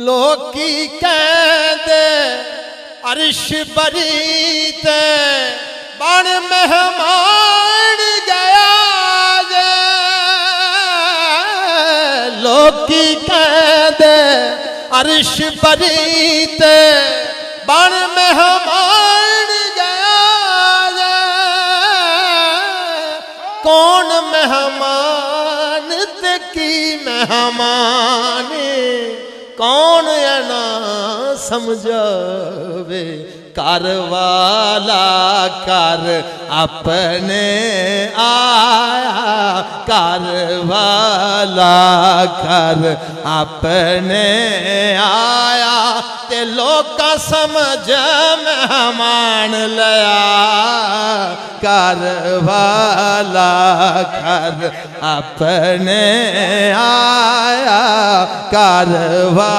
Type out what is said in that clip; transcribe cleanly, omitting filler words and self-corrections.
लोकी कहते अरिश बरी ते बन मेहमान गया जे। लोकी कहते अरिश बरी ते बन मेहमान गया जे। कौन मेहमान ते की मेहमान कौन ना समझावे। कारवाला कर अपने आया, कारवाला कर अपने आया ते लोका समझ मेहमान लया। कारवाला कर अपने आया, कारवा